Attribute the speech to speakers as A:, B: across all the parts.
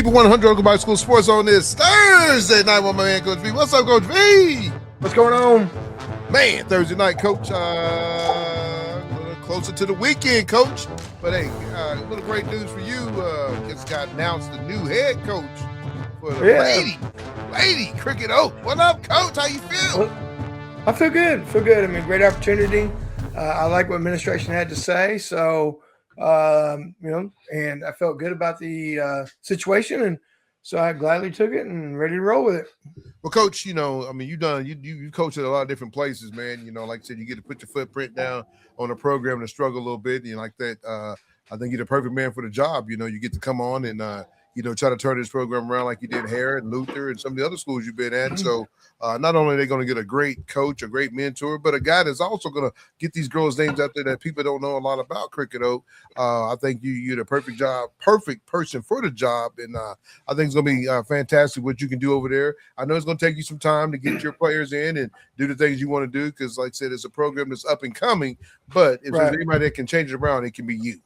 A: Keep it 100 Uncle Mike School Sports on this Thursday night with my man, Coach V. What's up, Coach V?
B: What's going on?
A: Man, Thursday night, Coach. A little closer to the weekend, Coach. But hey, a little great news for you. Just got announced the new head coach for the Lady Cricket Oak. What up, Coach? How you feel?
B: Well, I feel good. I mean, great opportunity. I like what administration had to say. So, and I felt good about the situation. And so I gladly took it and ready to roll with it.
A: Well, Coach, you coached at a lot of different places, man. Like I said, you get to put your footprint down on a program and struggle a little bit. Like that, I think you're the perfect man for the job. You get to come on and, try to turn this program around like you did Harrod and Luther and some of the other schools you've been at. So not only are they going to get a great coach, a great mentor, but a guy that's also going to get these girls' names out there that people don't know a lot about Cricket Oak. I think you're the perfect person for the job. And I think it's going to be fantastic what you can do over there. I know it's going to take you some time to get your players in and do the things you want to do because, like I said, it's a program that's up and coming. But if there's anybody that can change it around, it can be you.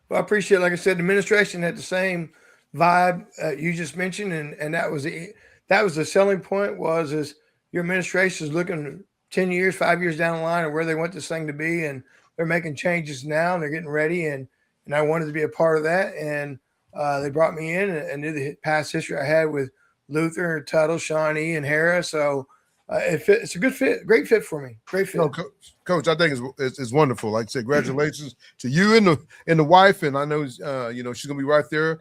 B: Well, I appreciate it. Like I said, the administration had the same vibe you just mentioned, and that was the selling point is your administration is looking 10 years, 5 years down the line of where they want this thing to be, and they're making changes now, and they're getting ready, and I wanted to be a part of that, and they brought me in and knew the past history I had with Luther, Tuttle, Shawnee, and Harris, so it's a good fit, great fit for me, great fit.
A: No, Coach, I think it's wonderful. Like I said, congratulations to you and the wife, and I know she's gonna be right there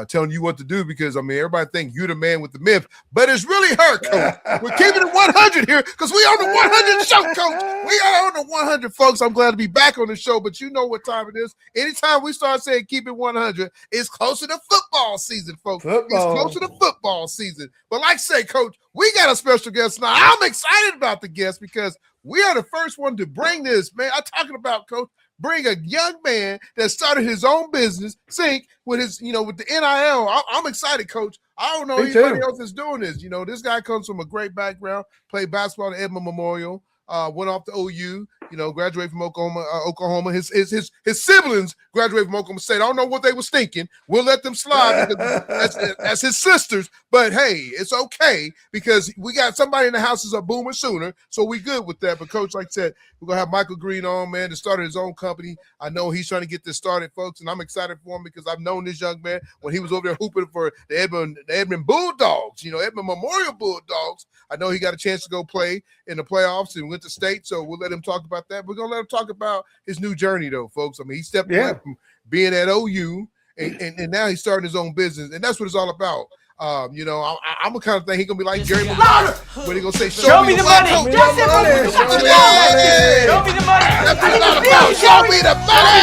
A: telling you what to do because everybody think you're the man with the myth, but it's really her, Coach. We're keeping it 100 here because we on the 100 show, Coach. We are on the 100, folks. I'm glad to be back on the show, but you know what time it is. Anytime we start saying keep it 100, it's closer to football season, folks. It's closer to football season. But like I say, Coach, we got a special guest now. I'm excited about the guest because we are the first one to bring this, man. I'm talking about, Coach, bring a young man that started his own business, Sync, with his, with the NIL. I'm excited, Coach. I don't know anybody else that's doing this. This guy comes from a great background, played basketball at Edmond Memorial, went off to OU, graduated from Oklahoma. His siblings graduated from Oklahoma State. I don't know what they was thinking. We'll let them slide because that's his sisters. But hey, it's okay because we got somebody in the house is a boomer sooner, so we good with that. But Coach, like I said, we're gonna have Michael Greene on, man, that started his own company. I know he's trying to get this started, folks, and I'm excited for him because I've known this young man when he was over there hooping for the Edmond Bulldogs, Edmond Memorial Bulldogs. I know he got a chance to go play in the playoffs and went to state, so we'll let him talk about that. We're going to let him talk about his new journey, though, folks. He stepped away from being at OU, and now he's starting his own business, and that's what it's all about. I'm the kind of thing he's going to be like Jerry Maguire when he's going to say, show me the money. Show me the money.
C: Show me the money.
A: That's what it's all about. Show me the money.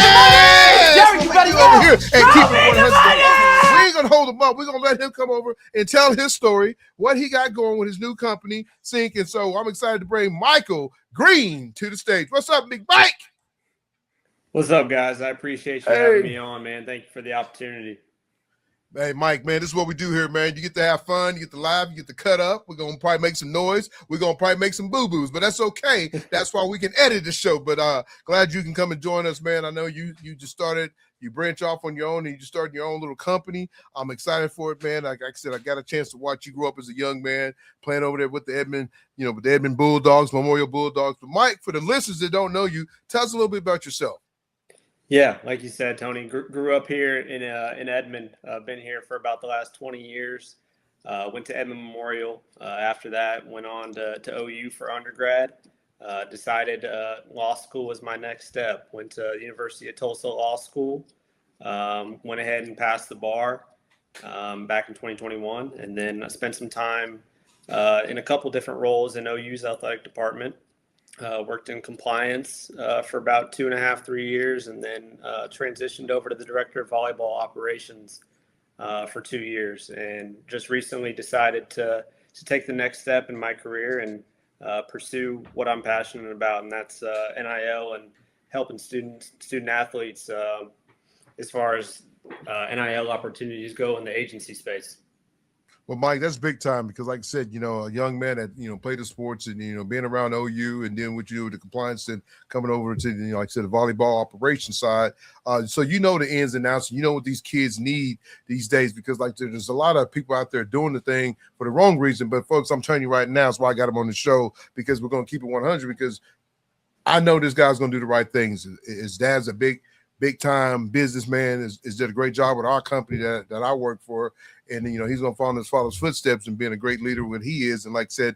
C: Jerry, you better go.
A: Over here and keep it 100.
C: Money.
A: We ain't going to hold him up. We're going to let him come over and tell his story, what he got going with his new company, Sync. And so I'm excited to bring Michael Greene to the stage. What's up, Big Mike?
D: What's up, guys? I appreciate you having me on, man. Thank you for the opportunity.
A: Hey, Mike, man, this is what we do here, man. You get to have fun. You get to laugh. You get to cut up. We're going to probably make some noise. We're going to probably make some boo-boos, but that's okay. That's why we can edit the show. But glad you can come and join us, man. I know you just started. You branch off on your own and you just started your own little company. I'm excited for it, man. Like I said, I got a chance to watch you grow up as a young man playing over there with the Edmond, with the Edmond Bulldogs, Memorial Bulldogs. But Mike, for the listeners that don't know you, tell us a little bit about yourself.
D: Yeah, like you said, Tony, grew up here in Edmond. Been here for about the last 20 years. Went to Edmond Memorial. After that, went on to OU for undergrad. Decided law school was my next step. Went to the University of Tulsa Law School. Went ahead and passed the bar back in 2021. And then I spent some time in a couple different roles in OU's athletic department. Worked in compliance for about 2.5, 3 years, and then transitioned over to the director of volleyball operations for 2 years, and just recently decided to take the next step in my career and pursue what I'm passionate about, and that's NIL and helping student athletes as far as NIL opportunities go in the agency space.
A: Well, Mike, that's big time because, like I said, a young man that played the sports and being around OU and then what you do with the compliance and coming over to like I said, the volleyball operation side. So the ins and outs. And what these kids need these days because like there's a lot of people out there doing the thing for the wrong reason. But folks, I'm telling you right now, that's why I got him on the show because we're going to keep it 100 because I know this guy's going to do the right things. His dad's a big time businessman. Is did a great job with our company that I work for, and he's going to follow in his father's footsteps and being a great leader when he is. And like I said,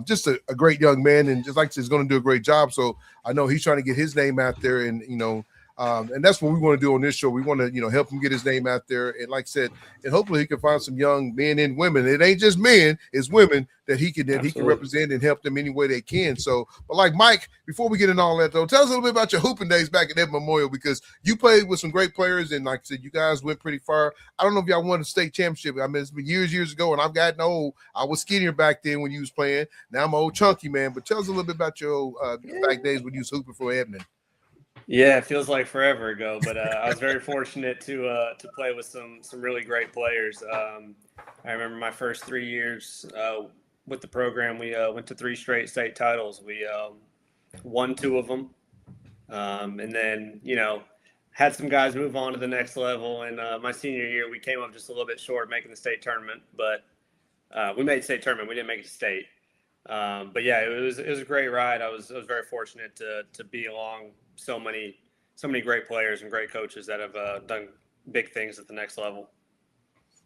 A: just a great young man, and just like I said, he's going to do a great job. So I know he's trying to get his name out there, and and that's what we want to do on this show. We want to help him get his name out there, and like I said, and hopefully he can find some young men and women. It ain't just men; it's women that he can represent and help them any way they can. So, but like Mike, before we get into all that though, tell us a little bit about your hooping days back at Edmond Memorial because you played with some great players, and like I said, you guys went pretty far. I don't know if y'all won the state championship. I mean, it's been years ago, and I've gotten old. I was skinnier back then when you was playing. Now I'm an old chunky man. But tell us a little bit about your back days when you was hooping for Edmond.
D: Yeah, it feels like forever ago, but I was very fortunate to play with some really great players. I remember my first 3 years with the program. We went to 3 straight state titles. We won 2 of them, and then had some guys move on to the next level. And my senior year, we came up just a little bit short of making the state tournament, but we made state tournament. We didn't make it to state. But yeah, it was a great ride. I was very fortunate to be along so many great players and great coaches that have done big things at the next level.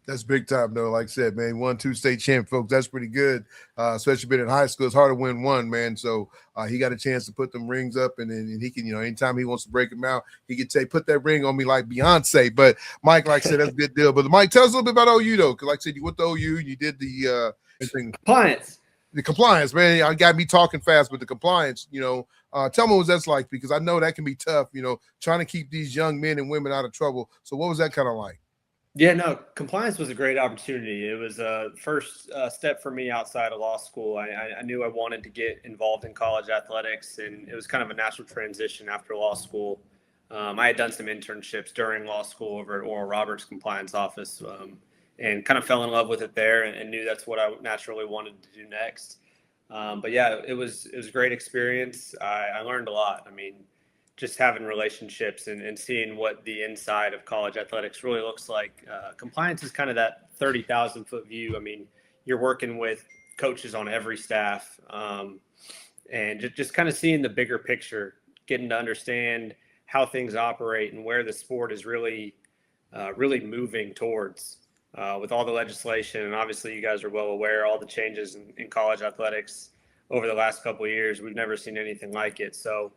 A: That's big time, though. Like I said, man, 1-2 state champ, folks. That's pretty good, especially being in high school. It's hard to win one, man. So he got a chance to put them rings up, and he can, anytime he wants to break them out, he could say, put that ring on me like Beyonce. But Mike, like I said, that's a good deal. But Mike, tell us a little bit about OU, though, because like I said, you went to OU, you did the
D: compliance.
A: The compliance, man. I got me talking fast, but the compliance, tell me what that's like because I know that can be tough, trying to keep these young men and women out of trouble. So what was that kind of like?
D: Yeah, no, compliance was a great opportunity. It was a first step for me outside of law school. I knew I wanted to get involved in college athletics, and it was kind of a natural transition after law school. I had done some internships during law school over at Oral Roberts compliance office, and kind of fell in love with it there and knew that's what I naturally wanted to do next. But yeah, it was a great experience. I learned a lot. I mean, just having relationships and seeing what the inside of college athletics really looks like. Compliance is kind of that 30,000 foot view. I mean, you're working with coaches on every staff, and just kind of seeing the bigger picture, getting to understand how things operate and where the sport is really moving towards. With all the legislation, and obviously you guys are well aware, all the changes in college athletics over the last couple of years, we've never seen anything like it. So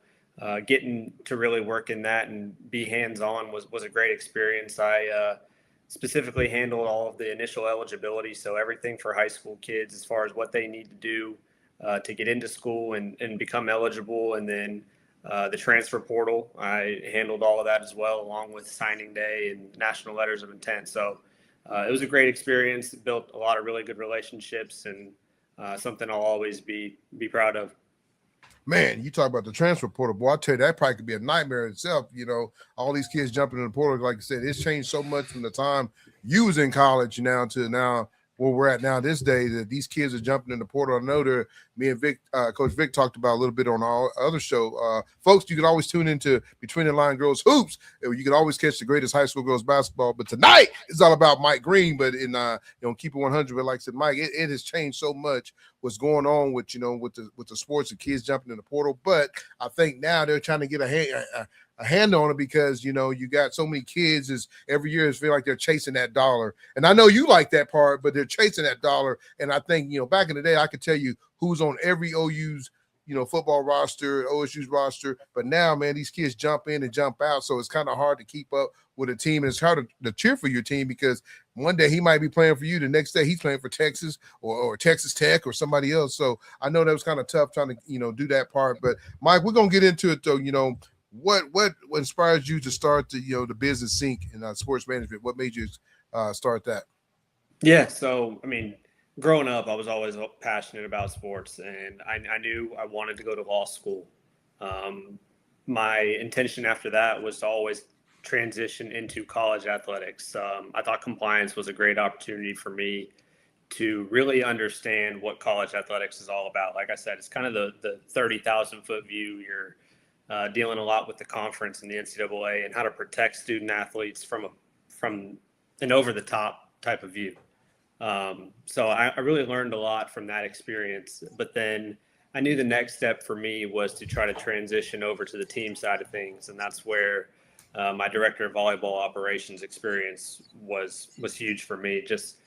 D: getting to really work in that and be hands-on was a great experience. I specifically handled all of the initial eligibility, so everything for high school kids as far as what they need to do to get into school and become eligible, and then the transfer portal. I handled all of that as well, along with signing day and national letters of intent. So it was a great experience. Built a lot of really good relationships, and something I'll always be proud of.
A: Man, you talk about the transfer portal, boy. I tell you, that probably could be a nightmare itself. All these kids jumping in the portal. Like I said, it's changed so much from the time you was in college now to now where we're at now this day that these kids are jumping in the portal. I know me and Vic, Coach Vic talked about a little bit on our other show. Folks, you can always tune into Between the Line Girls Hoops. You can always catch the greatest high school girls basketball. But tonight it's all about Mike Greene. But in keep it 100. But like I said, Mike, it has changed so much. What's going on with with the sports and kids jumping in the portal? But I think now they're trying to get a hand on it because you got so many kids is every year it feel like they're chasing that dollar. And I know you like that part, but they're chasing that dollar. And I think back in the day I could tell you who's on every OU's football roster, OSU's roster. But now, man, these kids jump in and jump out, so it's kind of hard to keep up with a team. And it's hard to cheer for your team because one day he might be playing for you, the next day he's playing for Texas or Texas Tech or somebody else. So I know that was kind of tough trying to do that part. But Mike, we're gonna get into it though. What inspires you to start the business sync in sports management? What made you start that?
D: Yeah, so I mean, growing up, I was always passionate about sports, and I knew I wanted to go to law school. My intention after that was to always transition into college athletics. I thought compliance was a great opportunity for me, to really understand what college athletics is all about. Like I said, it's kind of the 30,000 foot view. You're dealing a lot with the conference and the NCAA and how to protect student athletes from an over the top type of view. So I really learned a lot from that experience. But then I knew the next step for me was to try to transition over to the team side of things, and that's where my director of volleyball operations experience was huge for me. Just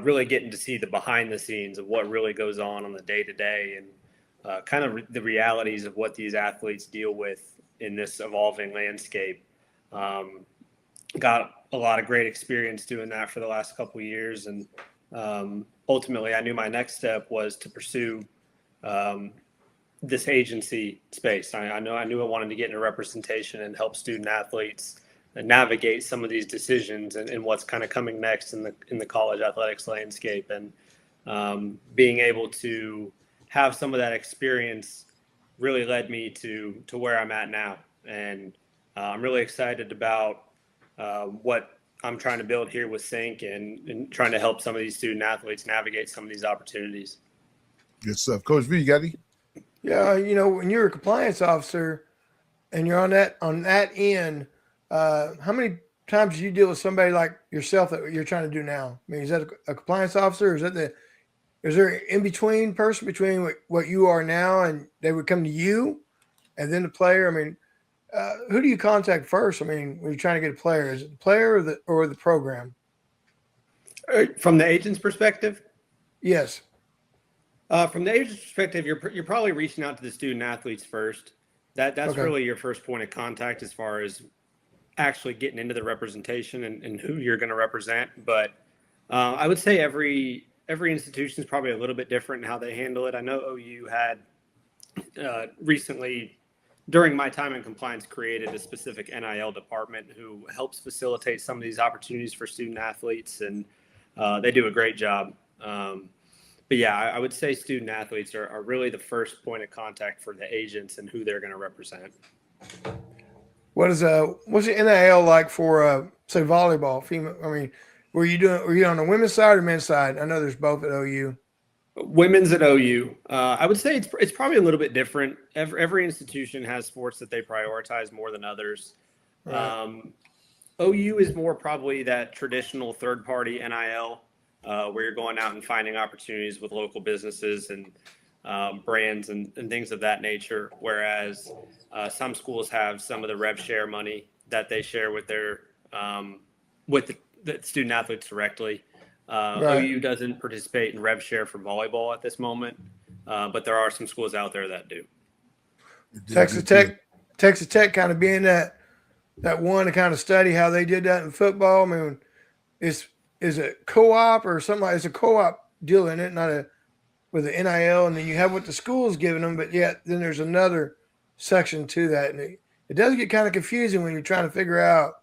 D: really getting to see the behind the scenes of what really goes on the day to day, and kind of the realities of what these athletes deal with in this evolving landscape. Got a lot of great experience doing that for the last couple of years, and ultimately, I knew my next step was to pursue this agency space. I knew I wanted to get into representation and help student athletes navigate some of these decisions and what's kind of coming next in the college athletics landscape. And being able to have some of that experience really led me to where I'm at now. And I'm really excited about what I'm trying to build here with Sync and trying to help some of these student athletes navigate some of these opportunities.
A: Good stuff. Coach V, you got any?
B: Yeah, when you're a compliance officer and you're on that end, how many times do you deal with somebody like yourself that you're trying to do now? I mean, is that a compliance officer? Or is there an in-between person between what you are now and they would come to you and then the player? I mean, who do you contact first? I mean, when you're trying to get a player, is it the player or the program?
D: From the agent's perspective?
B: Yes.
D: From the agent's perspective, you're probably reaching out to the student athletes first. That's
B: Okay.
D: really your first point of contact as far as actually getting into the representation and who you're going to represent. But I would say every institution is probably a little bit different in how they handle it. I know OU had recently, during my time in compliance, created a specific NIL department who helps facilitate some of these opportunities for student athletes, and they do a great job. But yeah, I would say student athletes are really the first point of contact for the agents and who they're going to represent.
B: What's the NIL like for say volleyball female? I mean, were you on the women's side or men's side? I know there's both at OU.
D: Women's at OU. I would say it's probably a little bit different. Every institution has sports that they prioritize more than others. Right. OU is more probably that traditional third-party NIL, where you're going out and finding opportunities with local businesses and brands and things of that nature. Whereas some schools have some of the rev share money that they share with their with the student athletes directly. Right. OU doesn't participate in rev share for volleyball at this moment, but there are some schools out there that do.
B: Texas Tech kind of being that one to kind of study how they did that in football. I mean, is it co-op or something like? It's a co-op deal in it, not with the NIL, and then you have what the school's giving them, but yet then there's another section to that, and it does get kind of confusing when you're trying to figure out.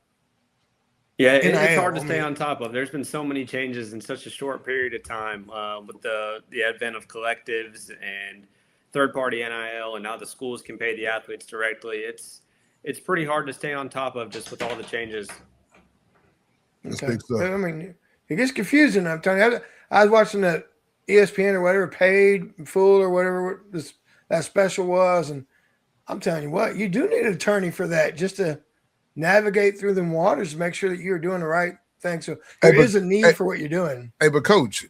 D: Yeah, it's hard to stay on top of. There's been so many changes in such a short period of time with the advent of collectives and third-party NIL, and now the schools can pay the athletes directly. It's pretty hard to stay on top of just with all the changes.
B: Okay. I mean, it gets confusing. I'm telling you, I was watching the ESPN or whatever, Paid Full or whatever that special was, and I'm telling you what, you do need an attorney for that just to navigate through them waters to make sure that you're doing the right thing. So there is a need for what you're doing.
A: Hey, but Coach,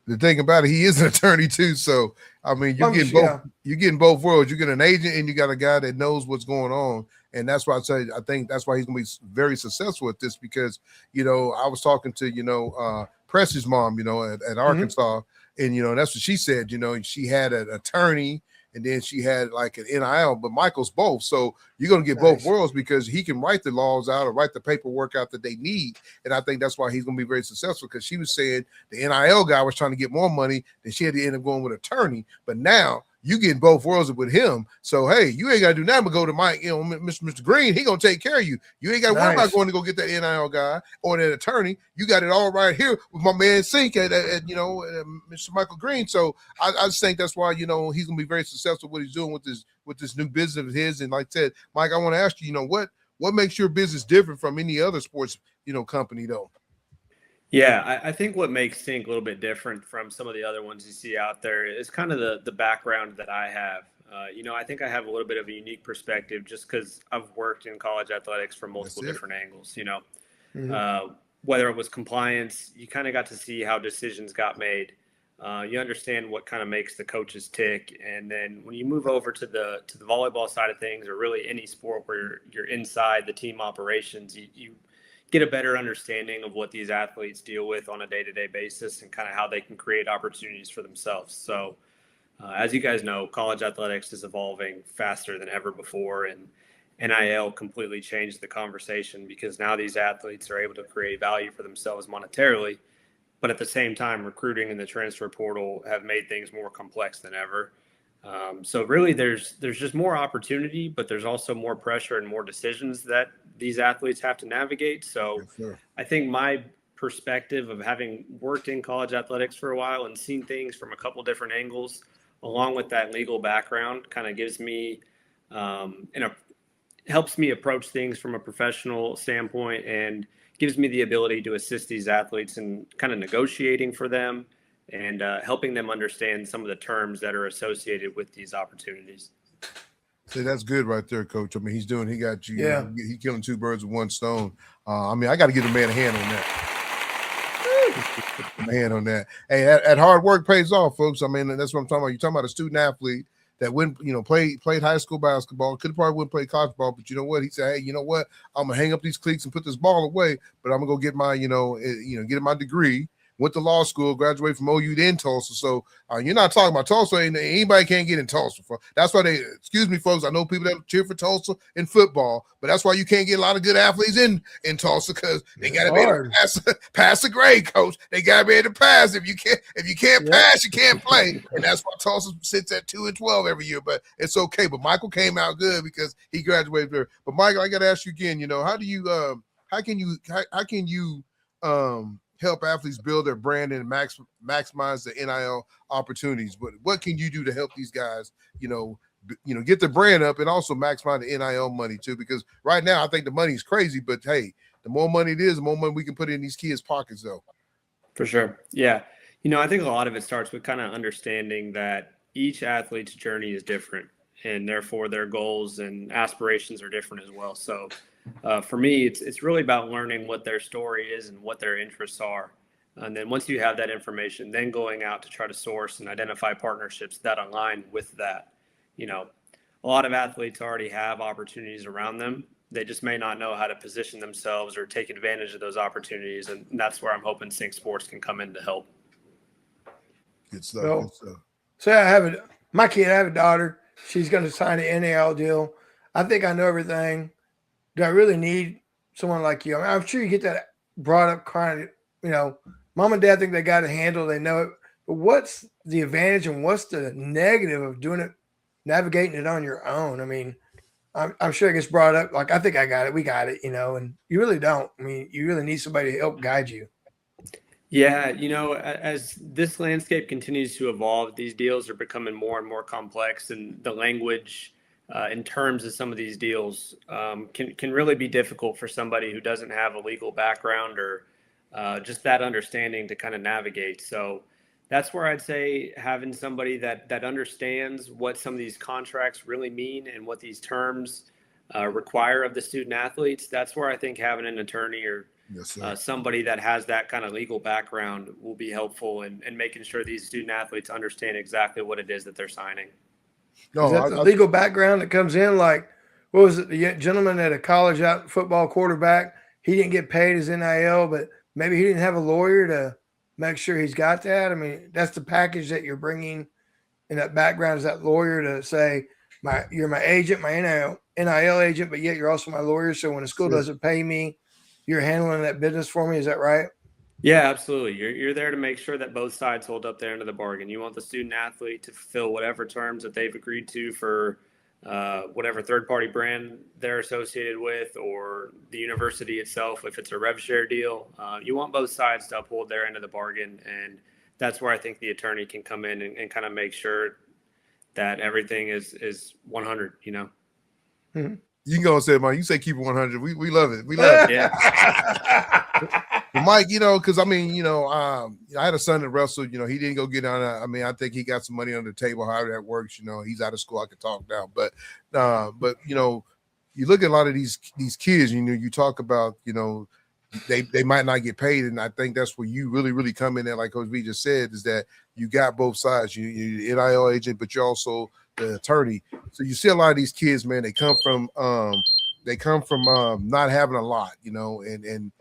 A: the thing about it, he is an attorney too. So I mean, you're getting both. Yeah. You're getting both worlds. You get an agent, and you got a guy that knows what's going on. And that's why I think that's why he's going to be very successful at this, because I was talking to Press's mom, at Arkansas, and that's what she said. She had an attorney. And then she had like an NIL, but Michael's both. So you're going to get both worlds, because he can write the laws out or write the paperwork out that they need. And I think that's why he's going to be very successful, because she was saying the NIL guy was trying to get more money, then she had to end up going with an attorney. But now you getting both worlds with him. So, hey, you ain't got to do nothing but go to Mike, Mr. Greene. He going to take care of you. You ain't got to worry about going to go get that NIL guy or that attorney. You got it all right here with my man Sync at Mr. Michael Greene. So I just think that's why, he's going to be very successful what he's doing with this new business of his. And like I said, Mike, I want to ask you, what makes your business different from any other sports, company though?
D: Yeah, I think what makes Sync a little bit different from some of the other ones you see out there is kind of the background that I have. I think I have a little bit of a unique perspective just because I've worked in college athletics from multiple different angles.
B: Mhm.
D: Whether it was compliance, you kind of got to see how decisions got made. You understand what kind of makes the coaches tick, and then when you move over to the volleyball side of things, or really any sport where you're inside the team operations, you get a better understanding of what these athletes deal with on a day-to-day basis and kind of how they can create opportunities for themselves. So, as you guys know, college athletics is evolving faster than ever before, and NIL completely changed the conversation because now these athletes are able to create value for themselves monetarily, but at the same time, recruiting and the transfer portal have made things more complex than ever. So really, there's just more opportunity, but there's also more pressure and more decisions that these athletes have to navigate. So
A: Yes,
D: I think my perspective of having worked in college athletics for a while and seen things from a couple different angles, along with that legal background, kind of gives me helps me approach things from a professional standpoint and gives me the ability to assist these athletes in kind of negotiating for them and helping them understand some of the terms that are associated with these opportunities.
A: See, that's good right there, Coach. I mean, he got you.
B: Yeah.
A: He killing two birds with one stone. I mean, I got to give the man a hand on that. Man on that. Hey, at hard work pays off, folks. I mean, that's what I'm talking about. You're talking about a student athlete that went, played high school basketball, could have probably wouldn't play college ball, but you know what? He said, hey, you know what? I'm gonna hang up these cleats and put this ball away, but I'm gonna go get my, get my degree. Went to law school, graduated from OU in Tulsa. So you're not talking about Tulsa. Anybody can't get in Tulsa. That's why excuse me, folks. I know people that cheer for Tulsa in football, but that's why you can't get a lot of good athletes in Tulsa because they got to be able to pass the grade, coach. They got to be able to pass. If you can't pass, you can't play. And that's why Tulsa sits at 2-12 every year. But it's okay. But Michael came out good because he graduated there. But Michael, I got to ask you again. How can you help athletes build their brand and maximize the NIL opportunities? But what can you do to help these guys, get their brand up and also maximize the NIL money too? Because right now I think the money is crazy, but hey, the more money it is, the more money we can put in these kids' pockets though.
D: For sure. Yeah. I think a lot of it starts with kind of understanding that each athlete's journey is different and therefore their goals and aspirations are different as well. So for me, it's really about learning what their story is and what their interests are. And then once you have that information, then going out to try to source and identify partnerships that align with that. A lot of athletes already have opportunities around them. They just may not know how to position themselves or take advantage of those opportunities. And that's where I'm hoping Sync Sports can come in to help.
A: Good stuff.
B: Well,
A: good stuff.
B: So I have I have a daughter. She's going to sign an NIL deal. I think I know everything. Do I really need someone like you? I'm sure you get that brought up kind of, mom and dad think they got it handled. They know it. But what's the advantage and what's the negative of doing it, navigating it on your own? I mean, I'm sure it gets brought up. Like, I think I got it. We got it, and you really don't. I mean, you really need somebody to help guide you.
D: Yeah, as this landscape continues to evolve, these deals are becoming more and more complex, and the language in terms of some of these deals can really be difficult for somebody who doesn't have a legal background or just that understanding to kind of navigate. So that's where I'd say having somebody that understands what some of these contracts really mean and what these terms require of the student athletes. That's where I think having an attorney or somebody that has that kind of legal background will be helpful in making sure these student athletes understand exactly what it is that they're signing.
B: No, is that the legal background that comes in? Like, what was it? The gentleman at a college out football quarterback, he didn't get paid his NIL, but maybe he didn't have a lawyer to make sure he's got that. I mean, that's the package that you're bringing in that background is that lawyer to say, you're my agent, my NIL agent, but yet you're also my lawyer. So when a school doesn't pay me, you're handling that business for me. Is that right?
D: Yeah, absolutely. You're there to make sure that both sides hold up their end of the bargain. You want the student athlete to fulfill whatever terms that they've agreed to for whatever third-party brand they're associated with, or the university itself, if it's a rev share deal. You want both sides to uphold their end of the bargain, and that's where I think the attorney can come in and kind of make sure that everything is 100,
B: Mm-hmm.
A: You can go and say, man, you say keep it 100. We love it. We love it.
D: Yeah.
A: But Mike, because I had a son that wrestled. He didn't go get on. I think he got some money on the table. However that works. He's out of school. I could talk now, but you look at a lot of these kids. You talk about they might not get paid, and I think that's where you really come in there. Like Coach B just said, is that you got both sides. You're the NIL agent, but you're also the attorney. So you see a lot of these kids, man. They come from not having a lot, and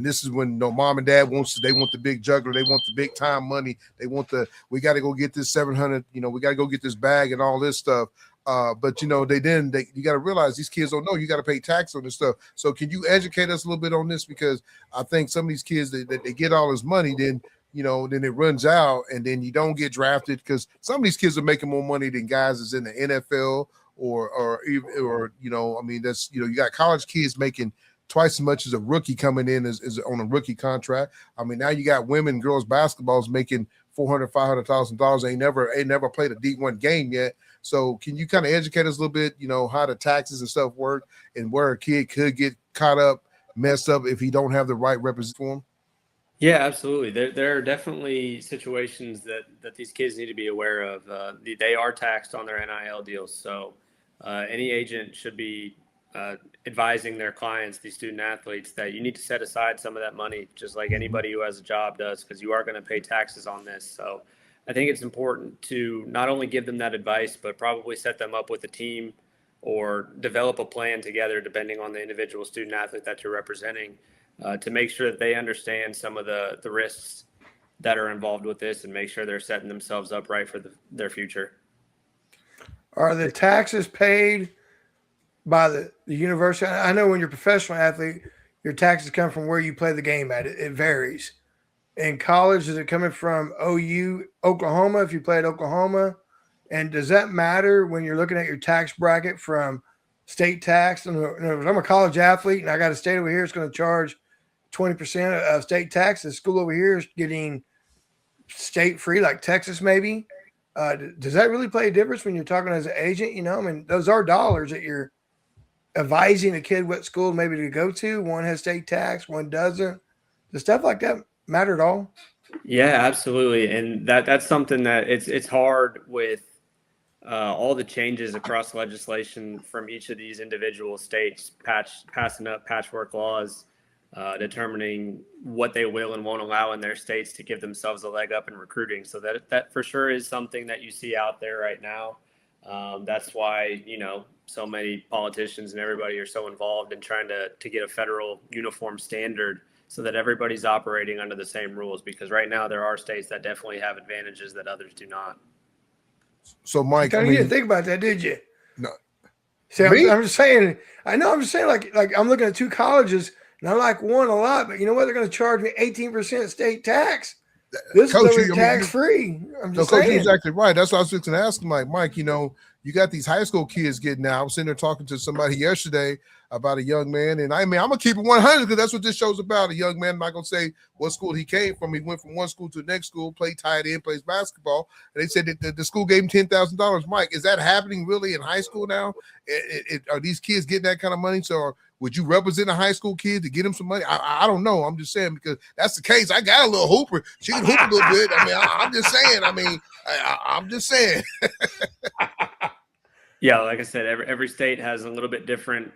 A: this is when mom and dad they want the big juggler, they want the big time money, they want we got to go get this 700, we got to go get this bag and all this stuff. But you got to realize these kids don't know you got to pay tax on this stuff. So can you educate us a little bit on this? Because I think some of these kids that they get all this money, then it runs out and then you don't get drafted, because some of these kids are making more money than guys that's in the NFL or that's you got college kids making twice as much as a rookie coming in as on a rookie contract. Now you got women and girls basketballs making $400,000-$500,000. Ain't never played a D1 game yet. So can you kind of educate us a little bit, how the taxes and stuff work and where a kid could get caught up, messed up if he don't have the right representative for him?
D: Yeah, absolutely. There are definitely situations that these kids need to be aware of. They are taxed on their NIL deals. So any agent should be advising their clients, these student athletes, that you need to set aside some of that money, just like anybody who has a job does, because you are going to pay taxes on this. So I think it's important to not only give them that advice, but probably set them up with a team or develop a plan together, depending on the individual student athlete that you're representing, to make sure that they understand some of the risks that are involved with this and make sure they're setting themselves up right for their future.
B: Are the taxes paid by the university? I know when you're a professional athlete, your taxes come from where you play the game at. It varies. In college, is it coming from OU, Oklahoma, if you play at Oklahoma? And does that matter when you're looking at your tax bracket from state tax? And if I'm a college athlete and I got a state over here, it's going to charge 20% of state tax. The school over here is getting state free, like Texas maybe. Does that really play a difference when you're talking as an agent? Those are dollars that you're advising a kid what school maybe to go to. One has state tax, one doesn't. Does stuff like that matter at all?
D: Yeah, absolutely. And that's something that it's hard with all the changes across legislation from each of these individual states passing up patchwork laws, determining what they will and won't allow in their states to give themselves a leg up in recruiting. So that for sure is something that you see out there right now. That's why, so many politicians and everybody are so involved in trying to get a federal uniform standard so that everybody's operating under the same rules, because right now there are states that definitely have advantages that others do not.
A: So Mike,
B: you didn't think about that, did you?
A: No.
B: See, I'm just saying, like I'm looking at two colleges and I like one a lot, but you know what? They're going to charge me 18% state tax. This
A: Coach,
B: is tax free. I'm just
A: Coach,
B: saying.
A: you're exactly right. That's what I was going to ask Mike, you got these high school kids getting out. I was sitting there talking to somebody yesterday about a young man, and I'm going to keep it 100 because that's what this show's about. A young man, I'm not going to say what school he came from. He went from one school to the next school, played tight end, plays basketball, and they said that the school gave him $10,000. Mike, is that happening really in high school now? Are these kids getting that kind of money? So would you represent a high school kid to get him some money? I don't know. I'm just saying, because that's the case. I got a little hooper. She can hoop a little bit. I'm just saying. I'm just saying.
D: Yeah, like I said, every state has a little bit different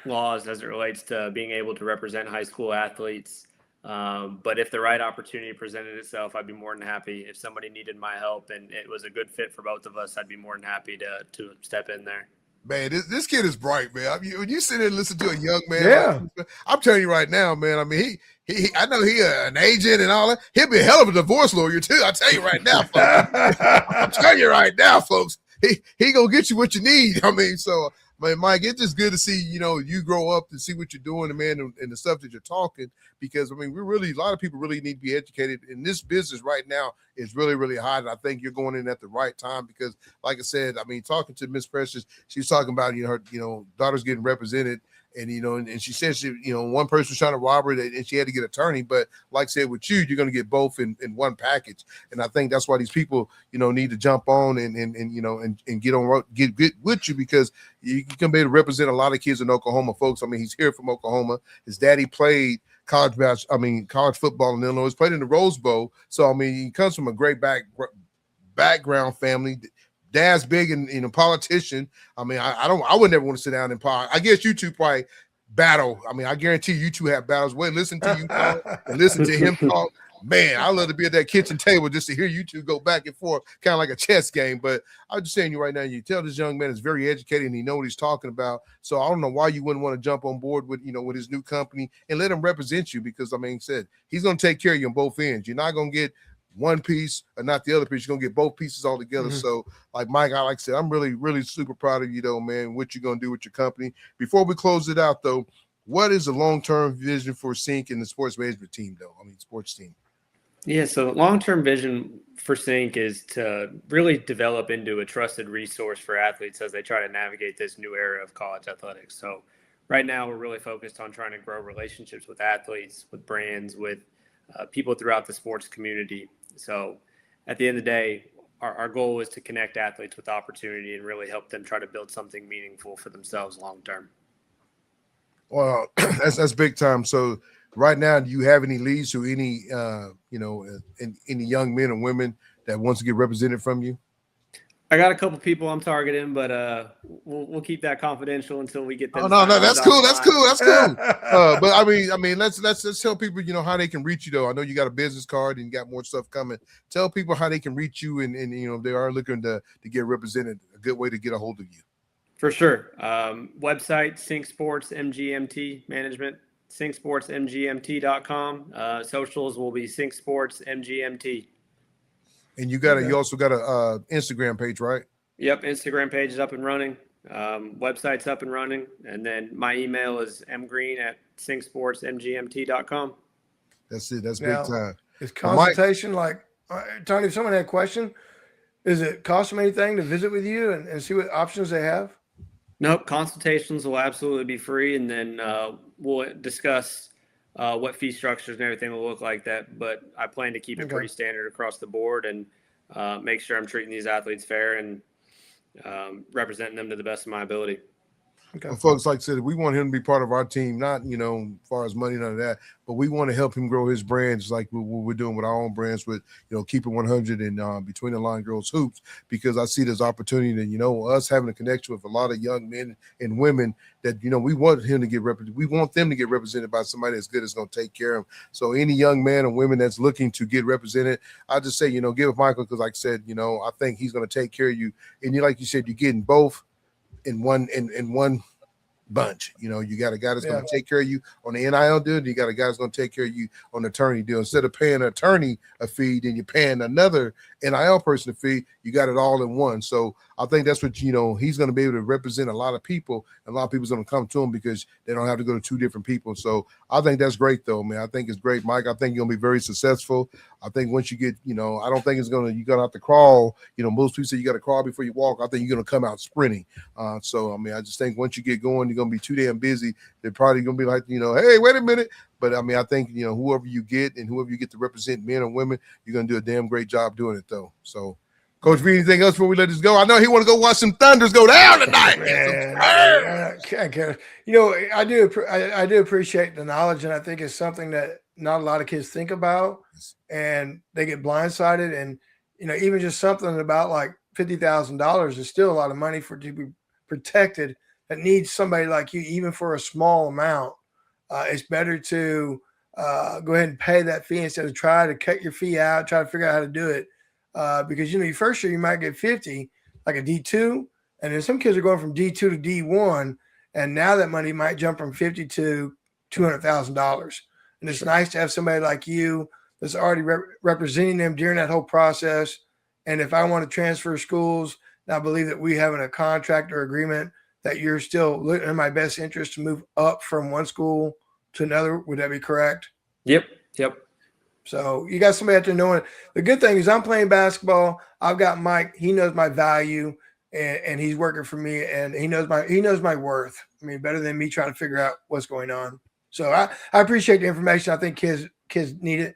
D: laws as it relates to being able to represent high school athletes. But if the right opportunity presented itself, I'd be more than happy. If somebody needed my help and it was a good fit for both of us, I'd be more than happy to step in there.
A: Man, this kid is bright, man. When you sit there and listen to a young man, I'm telling you right now, man. He I know he an agent and all that. He'll be a hell of a divorce lawyer too. I tell you right now, folks. I'm telling you right now, folks. He gonna get you what you need. So Mike, it's just good to see, you grow up and see what you're doing, man, and the stuff that you're talking, because, a lot of people really need to be educated in this business right now. Is really, really hot. And I think you're going in at the right time because, like I said, talking to Miss Precious, she's talking about, her, daughter's getting represented. And, and she said one person was trying to rob her and she had to get an attorney. But like I said, with you're going to get both in one package. And I think that's why these people, need to jump on and get on, get with you, because you can be able to represent a lot of kids in Oklahoma, folks. He's here from Oklahoma. His daddy played college football in Illinois. He's played in the Rose Bowl. So, I mean, he comes from a great background family. Dad's big and politician. I mean, I would never want to sit down and I guess you two probably battle. I mean, I guarantee you two have battles. Wait, listen to you talk and listen to him talk. Man, I love to be at that kitchen table just to hear you two go back and forth, kind of like a chess game. But I'm just saying you right now, you tell this young man is very educated and he knows what he's talking about. So I don't know why you wouldn't want to jump on board with, with his new company and let him represent you, because I mean, he's going to take care of you on both ends. You're not going to get one piece or not the other piece. You're going to get both pieces all together.
B: Mm-hmm.
A: So like Mike, like I said, I'm really, really super proud of you though, man, what you're going to do with your company. Before we close it out though, what is the long-term vision for Sync and the sports management team though? I mean, sports team.
D: Yeah, so long-term vision for Sync is to really develop into a trusted resource for athletes as they try to navigate this new era of college athletics. So right now we're really focused on trying to grow relationships with athletes, with brands, with people throughout the sports community. So at the end of the day, our goal is to connect athletes with opportunity and really help them try to build something meaningful for themselves long-term.
A: Well, that's big time. So right now, do you have any leads to any, any young men and women that wants to get represented from you?
D: I got a couple people I'm targeting, but we'll keep that confidential until we get them.
A: Oh no, that's cool. That's cool. But I mean, let's tell people, how they can reach you though. I know you got a business card and you got more stuff coming. Tell people how they can reach you and if they are looking to get represented, a good way to get a hold of you.
D: For sure. Website, Sync Sports MGMT Management, syncsportsmgmt.com. Socials will be Sync Sports MGMT.
A: And you also got a Instagram page, right?
D: Yep, Instagram page is up and running. Website's up and running. And then my email is mgreen@syncsportsmgmt.com.
A: That's it. That's big time.
B: Is consultation Tony, if someone had a question, does it cost them anything to visit with you and see what options they have?
D: Nope, consultations will absolutely be free, and then we'll discuss what fee structures and everything will look like that. But I plan to keep it pretty standard across the board and make sure I'm treating these athletes fair and representing them to the best of my ability.
A: Okay. Well, folks, like I said, we want him to be part of our team, not, as far as money, none of that, but we want to help him grow his brands like what we're doing with our own brands with, Keep It 100 and Between the Line Girls Hoops, because I see this opportunity that, us having a connection with a lot of young men and women that, we want him to get represented. We want them to get represented by somebody that's good, that's going to take care of them. So any young man or women that's looking to get represented, I just say, give Michael, because like I said, I think he's going to take care of you. And like you said, you're getting both in one bunch. You got a guy that's going to take care of you on the NIL deal. You got a guy that's going to take care of you on the attorney deal. Instead of paying an attorney a fee, then you're paying another NIL person a fee. You got it all in one. So I think that's what, he's going to be able to represent a lot of people. And a lot of people's going to come to him because they don't have to go to two different people. So I think that's great though, man. I think it's great, Mike. I think you're going to be very successful. I think once you get, I don't think you're going to have to crawl. Most people say you got to crawl before you walk. I think you're going to come out sprinting. So, I just think once you get going, you're going to be too damn busy. They're probably going to be like, hey, wait a minute. But I think, whoever you get and whoever you get to represent, men and women, you're going to do a damn great job doing it though. So, Coach V, anything else before we let this go? I know he want to go watch some Thunders go down tonight.
B: I do appreciate the knowledge, and I think it's something that not a lot of kids think about, and they get blindsided. And even just something about like $50,000 is still a lot of money to be protected. That needs somebody like you, even for a small amount. It's better to go ahead and pay that fee instead of try to cut your fee out, try to figure out how to do it. Because your first year you might get 50, like a D2, and then some kids are going from D2 to D1, and now that money might jump from $50,000 to $200,000. And it's nice to have somebody like you that's already representing them during that whole process. And if I want to transfer schools, I believe that we have a contract or agreement that you're still looking in my best interest to move up from one school to another. Would that be correct?
D: Yep.
B: So you got somebody out there knowing it. The good thing is I'm playing basketball. I've got Mike. He knows my value, and he's working for me, and he knows my worth. I mean, better than me trying to figure out what's going on. So I appreciate the information. I think kids need it.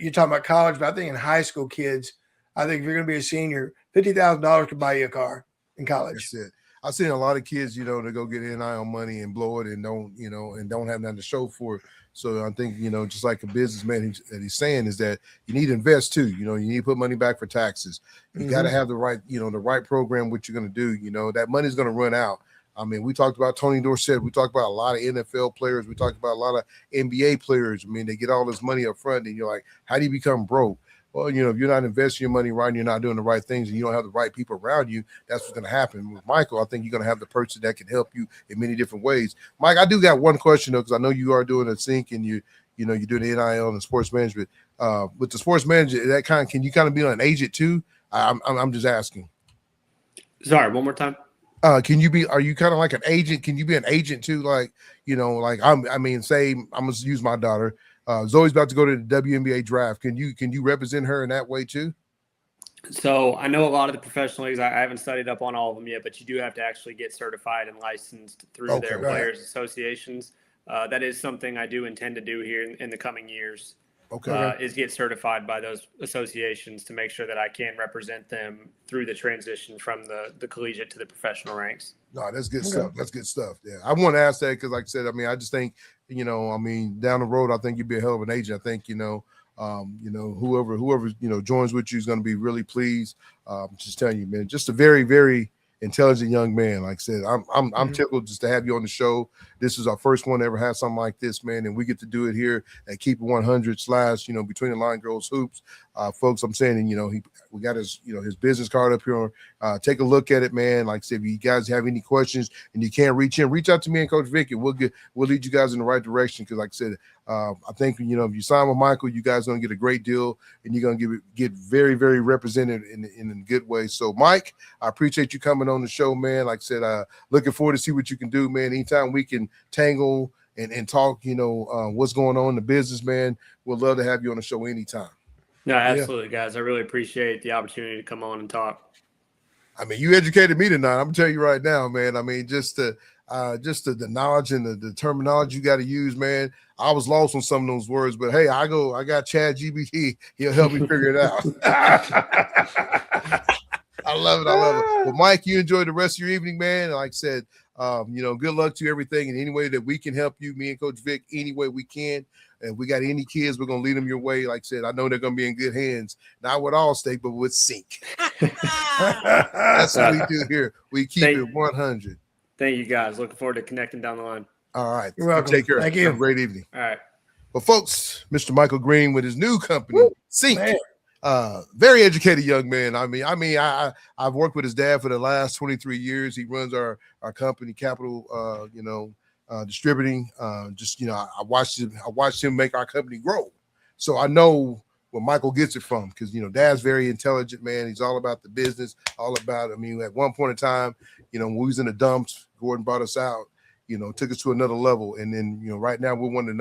B: You're talking about college, but I think in high school kids, I think if you're going to be a senior, $50,000 could buy you a car in college.
A: That's it. I've seen a lot of kids, to go get NIL money and blow it and don't have nothing to show for it. So I think, just like a businessman that he's saying is that you need to invest too. You need to put money back for taxes. You got to have the right, the right program, what you're going to do. That money's going to run out. I mean, we talked about Tony Dorsett. We talked about a lot of NFL players. We talked about a lot of NBA players. I mean, they get all this money up front, and you're like, how do you become broke? Well, if you're not investing your money right and you're not doing the right things and you don't have the right people around you, that's what's going to happen. With Michael, I think you're going to have the person that can help you in many different ways. Mike, I do got one question, though, because I know you are doing a sync and you do the NIL and sports management. With the sports manager, can you kind of be an agent too? I'm just asking.
D: Sorry, one more time.
A: Are you kind of like an agent? Can you be an agent too? Like, say I'm going to use my daughter. Zoe's about to go to the WNBA draft. Can you represent her in that way too?
D: So I know a lot of the professional leagues. I haven't studied up on all of them yet, but you do have to actually get certified and licensed through their players associations. That is something I do intend to do here in the coming years. Is get certified by those associations to make sure that I can represent them through the transition from the collegiate to the professional ranks. No,
A: that's good stuff. That's good stuff. Yeah, I want to ask that because, like I said, I just think, down the road, I think you'd be a hell of an agent. I think, whoever joins with you is going to be really pleased. Just telling you, man, just a very, very intelligent young man. Like I said, I'm tickled just to have you on the show. This is our first one to ever have something like this, man, and we get to do it here at Keep It 100 / Between the Line Girls Hoops. Folks, I'm saying, we got his business card up here. Take a look at it, man. Like I said, if you guys have any questions and you can't reach out to me and Coach Vic, and we'll lead you guys in the right direction. Because, like I said, I think if you sign with Michael, you guys are gonna get a great deal, and you're gonna get very, very represented in a good way. So, Mike, I appreciate you coming on the show, man. Like I said, looking forward to see what you can do, man. Anytime we can tangle and talk, what's going on in the business, man. We'd love to have you on the show anytime.
D: No, absolutely, guys. I really appreciate the opportunity to come on and talk.
A: I mean, you educated me tonight. I'm gonna tell you right now, man. I mean, just the knowledge and the terminology you got to use, man. I was lost on some of those words, but hey, I got Chad GBT. He'll help me figure it out. I love it. Well, Mike, you enjoy the rest of your evening, man. Like I said, good luck to you, everything, in any way that we can help you, me and Coach Vic, any way we can. And we got any kids, we're going to lead them your way. Like I said, I know they're going to be in good hands, not with Allstate, but with Sync. That's what we do here. We keep it 100.
D: Thank you, guys. Looking forward to connecting down the line.
A: All right.
B: You're welcome.
A: Take care.
B: Thank you.
A: Have a great evening.
D: All right.
A: Well, folks, Mr. Michael Greene with his new company, Sync. Very educated young man. I've worked with his dad for the last 23 years. He runs our company, Capital, Distributing. I watched him make our company grow. So I know where Michael gets it from, because Dad's very intelligent, man. He's all about the business, all about. at one point in time, when we was in the dumps, Gordon brought us out. Took us to another level, and then right now we're one of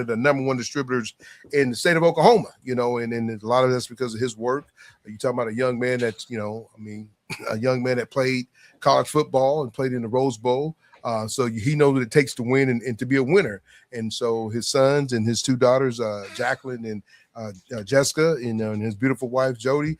A: the number one distributors in the state of Oklahoma. And a lot of that's because of his work. You talking about a young man that's a young man that played college football and played in the Rose Bowl. So he knows what it takes to win and to be a winner. And so his sons and his two daughters, Jacqueline and Jessica, and his beautiful wife, Jody,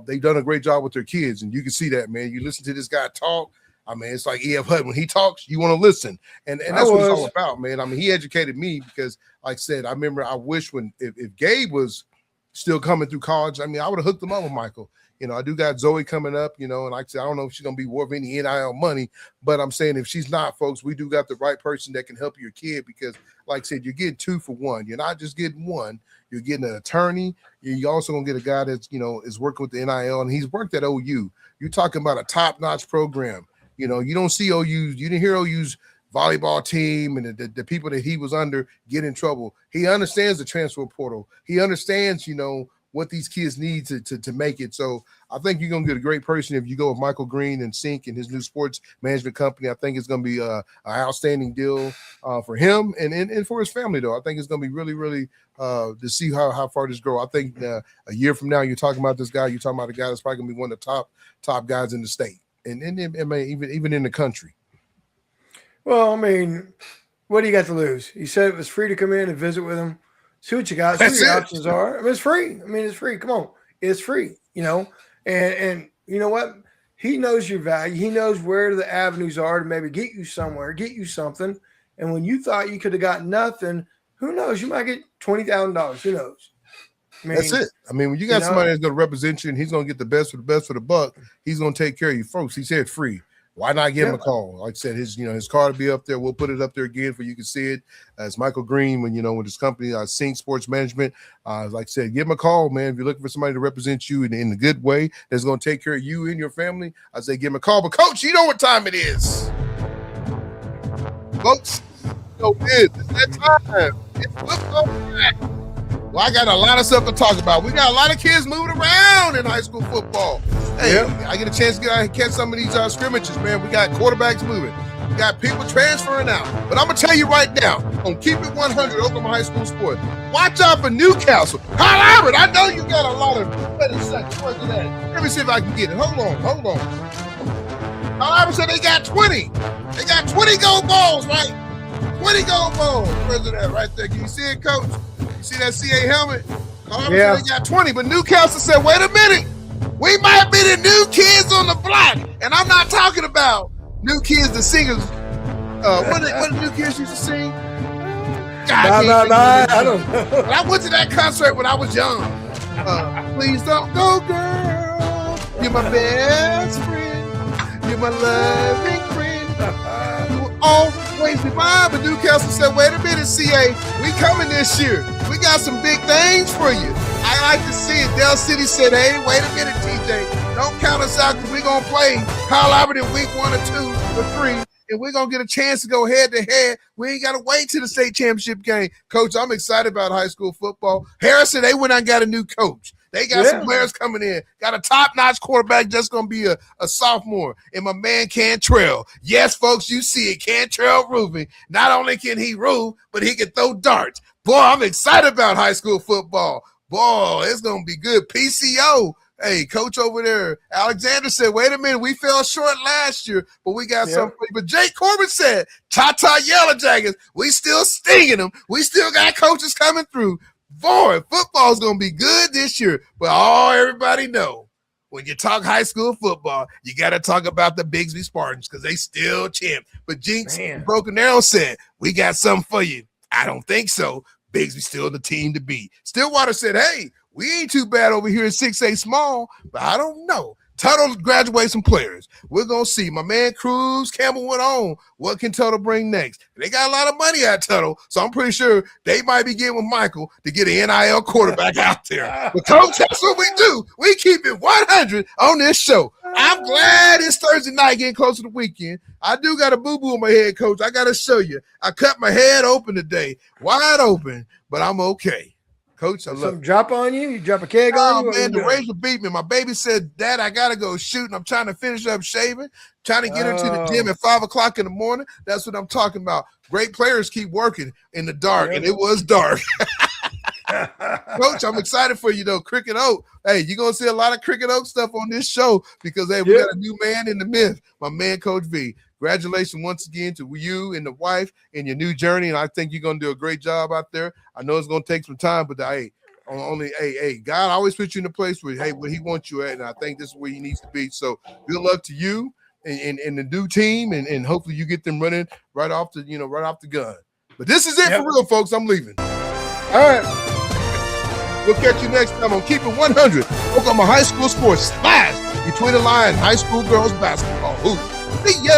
A: they've done a great job with their kids. And you can see that, man. You listen to this guy talk. It's like E.F. Hutton. When he talks, you want to listen. And that's what it's all about, man. He educated me because, like I said, I wish if Gabe was still coming through college, I would have hooked him up with Michael. I do got Zoe coming up, and like I said, I don't know if she's going to be worth any NIL money, but I'm saying if she's not, folks, we do got the right person that can help your kid, because, like I said, you're getting 2 for 1. You're not just getting one. You're getting an attorney. You're also going to get a guy that's, is working with the NIL, and he's worked at OU. You're talking about a top-notch program. You don't see OU's. You didn't hear OU's volleyball team and the people that he was under get in trouble. He understands the transfer portal. He understands, what these kids need to make it. So I think you're going to get a great person if you go with Michael Greene and Sync and his new sports management company. I think it's going to be an outstanding deal for him and for his family, though. I think it's going to be really, really to see how far this grows. I think a year from now, you're talking about this guy. You're talking about a guy that's probably going to be one of the top guys in the state and even in the country.
B: Well, what do you got to lose? He said it was free to come in and visit with him. See what you got. See what your options are. It's free. It's free. Come on. It's free, and you know what? He knows your value. He knows where the avenues are to maybe get you somewhere, get you something. And when you thought you could have got nothing, who knows? You might get $20,000. Who knows? I mean,
A: that's it. I mean, when you got somebody that's going to represent you and he's going to get the best for the buck, he's going to take care of you, folks. He said free. Why not give him a call? Like I said, his card will be up there. We'll put it up there again for you can see it. As Michael Greene, with his company, Sync Sports Management. Like I said, give him a call, man. If you're looking for somebody to represent you in a good way that's going to take care of you and your family, I say give him a call. But Coach, you know what time it is, folks. It's that time. It's football time. Well, I got a lot of stuff to talk about. We got a lot of kids moving around in high school football. Hey, I get a chance to catch some of these scrimmages, man. We got quarterbacks moving. We got people transferring out. But I'm going to tell you right now, on Keep It 100, Oklahoma High School Sports, watch out for Newcastle. Kyle Albert, I know you got a lot of Let me see if I can get it. Hold on. Kyle Albert said they got 20. They got 20 gold balls, right? 20 gold balls. Where's it at? Right there. Can you see it, Coach? See that CA helmet? They got 20, but Newcastle said, wait a minute. We might be the new kids on the block. And I'm not talking about new kids, the singers. What the new kids used to sing? God,
B: I don't know.
A: But I went to that concert when I was young. Please don't go, girl. You're my best friend. You're my loving friend. You will always be mine. But Newcastle said, wait a minute, CA. We coming this year. We got some big things for you. I like to see it. Dell City said, hey, wait a minute, TJ. Don't count us out because we're going to play Kyle Albert in week 1 or 2 or 3, and we're going to get a chance to go head-to-head. We ain't got to wait till the state championship game. Coach, I'm excited about high school football. Harrison, they went out and got a new coach. They got some players coming in. Got a top-notch quarterback just going to be a sophomore. And my man Cantrell. Yes, folks, you see it. Cantrell roofing. Not only can he roof, but he can throw darts. Boy, I'm excited about high school football. Boy, it's going to be good. PCO. Hey, coach over there, Alexander said, wait a minute, we fell short last year, but we got something. But Jake Corbin said, Tata Yellow Jackets, we still stinging them. We still got coaches coming through. Boy, football's going to be good this year. But everybody know, when you talk high school football, you got to talk about the Bigsby Spartans because they still champ. But Jinx Broken Arrow said, we got something for you. I don't think so. Bigsby still the team to beat. Stillwater said, hey, we ain't too bad over here in 6A small, but I don't know. Tuttle graduate some players. We're going to see. My man Cruz Campbell went on. What can Tuttle bring next? They got a lot of money at Tuttle, so I'm pretty sure they might be getting with Michael to get an NIL quarterback out there. But, Coach, that's what we do. We keep it 100 on this show. I'm glad it's Thursday night getting close to the weekend. I do got a boo-boo on my head, Coach. I got to show you. I cut my head open today, wide open, but I'm okay. Coach, I love
B: some drop on you? You drop a keg on you?
A: Man, the razor beat me. My baby said, Dad, I got to go shooting. I'm trying to finish up shaving, trying to get her to the gym at 5 o'clock in the morning. That's what I'm talking about. Great players keep working in the dark, and it was dark. Coach, I'm excited for you, though. Cricket Oak. Hey, you're going to see a lot of Cricket Oak stuff on this show because, hey, we got a new man in the myth, my man, Coach V. Congratulations once again to you and the wife in your new journey, and I think you're going to do a great job out there. I know it's going to take some time, but God always puts you in a place where, where he wants you at, and I think this is where he needs to be. So good luck to you and the new team, and hopefully you get them running right off the gun. But this is it for real, folks. I'm leaving. All right. We'll catch you next time on Keep It 100. Oklahoma High School Sports / Between the Line High School Girls Basketball. See ya!